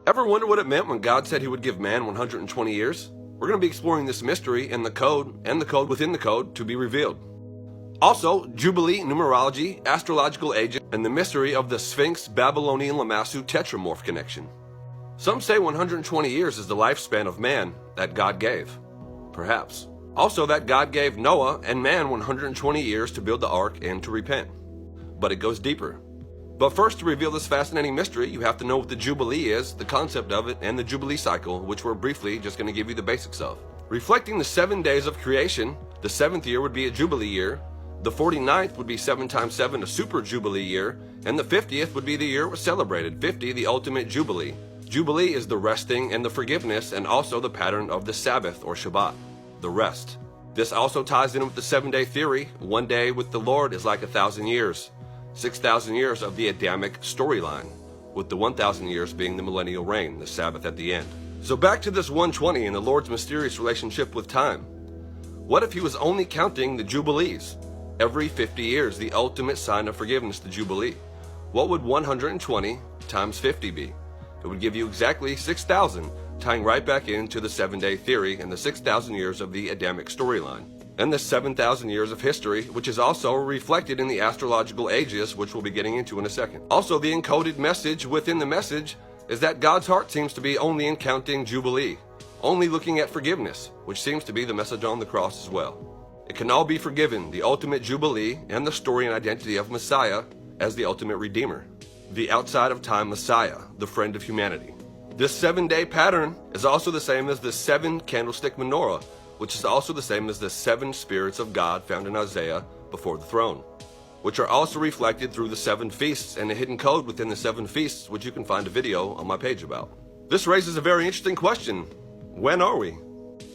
Ever wonder what it meant when God said he would give man 120 years? We're going to be exploring this mystery and the code within the code to be revealed. Also, Jubilee, numerology, astrological ages, and the mystery of the Sphinx Babylonian Lamassu Tetramorph connection. Some say 120 years is the lifespan of man that God gave. Perhaps. Also that God gave Noah and man 120 years to build the ark and to repent. But it goes deeper. But first, to reveal this fascinating mystery, you have to know what the Jubilee is, the concept of it, and the Jubilee cycle, which we're briefly just going to give you the basics of. Reflecting the 7 days of creation, the 7th year would be a Jubilee year, the 49th would be 7 times 7, a super Jubilee year, and the 50th would be the year it was celebrated, 50, the ultimate Jubilee. Jubilee is the resting and the forgiveness, and also the pattern of the Sabbath or Shabbat, the rest. This also ties in with the 7-day theory. 1 day with the Lord is like 1,000 years. 6,000 years of the Adamic storyline, with the 1,000 years being the millennial reign, the Sabbath at the end. So back to this 120 and the Lord's mysterious relationship with time. What if he was only counting the Jubilees? Every 50 years, the ultimate sign of forgiveness, the Jubilee. What would 120 times 50 be? It would give you exactly 6,000, tying right back into the 7-day theory and the 6,000 years of the Adamic storyline. And the 7,000 years of history, which is also reflected in the Astrological Ages, which we'll be getting into in a second. Also, the encoded message within the message is that God's heart seems to be only in counting Jubilee, only looking at forgiveness, which seems to be the message on the cross as well. It can all be forgiven, the ultimate Jubilee, and the story and identity of Messiah as the ultimate Redeemer, the outside-of-time Messiah, the friend of humanity. This 7-day pattern is also the same as the 7-candlestick menorah, which is also the same as the 7 spirits of God found in Isaiah before the throne, which are also reflected through the 7 feasts and a hidden code within the 7 feasts, which you can find a video on my page about. This raises a very interesting question. When are we?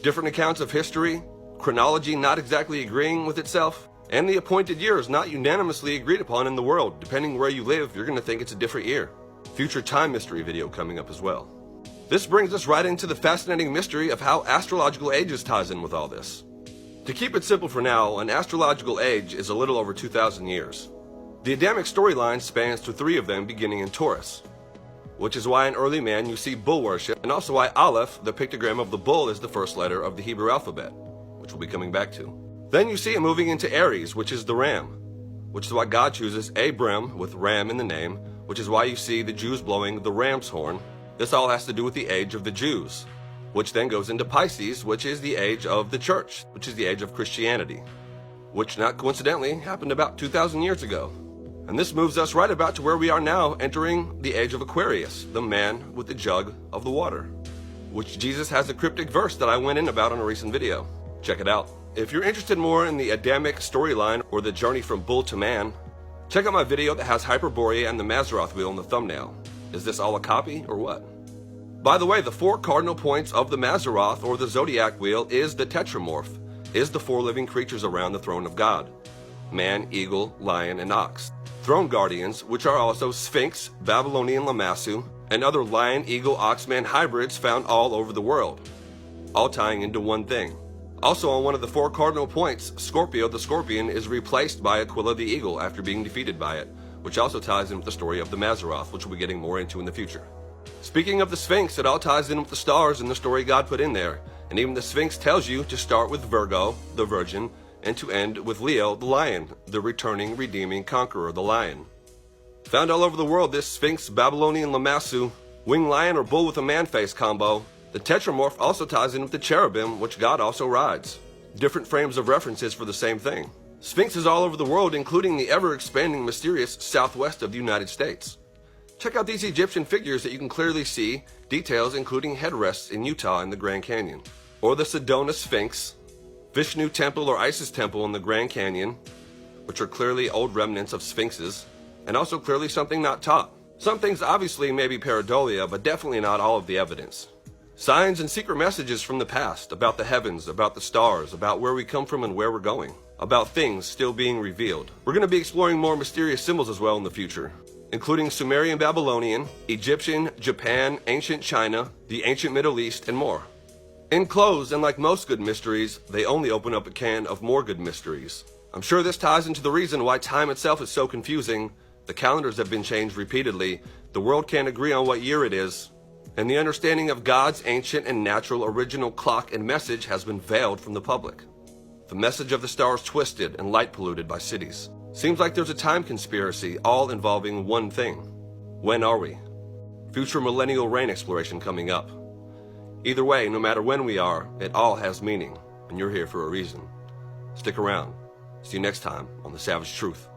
Different accounts of history, chronology not exactly agreeing with itself, and the appointed years not unanimously agreed upon in the world. Depending where you live, you're going to think it's a different year. Future time mystery video coming up as well. This brings us right into the fascinating mystery of how Astrological Ages ties in with all this. To keep it simple for now, an astrological age is a little over 2,000 years. The Adamic storyline spans to 3 of them beginning in Taurus, which is why in early man you see bull worship, and also why Aleph, the pictogram of the bull, is the first letter of the Hebrew alphabet, which we'll be coming back to. Then you see it moving into Aries, which is the ram, which is why God chooses Abram with ram in the name, which is why you see the Jews blowing the ram's horn. This all has to do with the age of the Jews, which then goes into Pisces, which is the age of the church, which is the age of Christianity, which not coincidentally happened about 2,000 years ago. And this moves us right about to where we are now, entering the age of Aquarius, the man with the jug of the water, which Jesus has a cryptic verse that I went in about on a recent video. Check it out. If you're interested more in the Adamic storyline or the journey from bull to man, check out my video that has Hyperborea and the Mazzaroth wheel in the thumbnail. Is this all a copy or what? By the way, the 4 cardinal points of the Mazzaroth or the zodiac wheel is the Tetramorph, is the 4 living creatures around the throne of God: man, eagle, lion, and ox. Throne guardians, which are also Sphinx, Babylonian Lamassu, and other lion, eagle, ox-man hybrids found all over the world, all tying into one thing. Also on one of the 4 cardinal points, Scorpio the scorpion is replaced by Aquila the eagle after being defeated by it, which also ties in with the story of the Mazzaroth, which we'll be getting more into in the future. Speaking of the Sphinx, it all ties in with the stars and the story God put in there, and even the Sphinx tells you to start with Virgo, the virgin, and to end with Leo, the lion, the returning, redeeming conqueror, the lion. Found all over the world, this Sphinx Babylonian Lamassu, winged lion or bull with a man face combo. The Tetramorph also ties in with the cherubim, which God also rides. Different frames of references for the same thing. Sphinxes all over the world, including the ever-expanding mysterious southwest of the United States. Check out these Egyptian figures that you can clearly see details, including headrests in Utah in the Grand Canyon. Or the Sedona Sphinx, Vishnu Temple or Isis Temple in the Grand Canyon, which are clearly old remnants of sphinxes, and also clearly something not taught. Some things obviously may be pareidolia, but definitely not all of the evidence. Signs and secret messages from the past, about the heavens, about the stars, about where we come from and where we're going, about things still being revealed. We're going to be exploring more mysterious symbols as well in the future, including Sumerian Babylonian, Egyptian, Japan, ancient China, the ancient Middle East, and more. In close, and like most good mysteries, they only open up a can of more good mysteries. I'm sure this ties into the reason why time itself is so confusing. The calendars have been changed repeatedly. The world can't agree on what year it is. and the understanding of God's ancient and natural original clock and message has been veiled from the public. The message of the stars twisted and light polluted by cities. Seems like there's a time conspiracy all involving one thing. When are we? Future millennial reign exploration coming up. Either way, no matter when we are, it all has meaning, and you're here for a reason. Stick around. See you next time on The Savage Truth.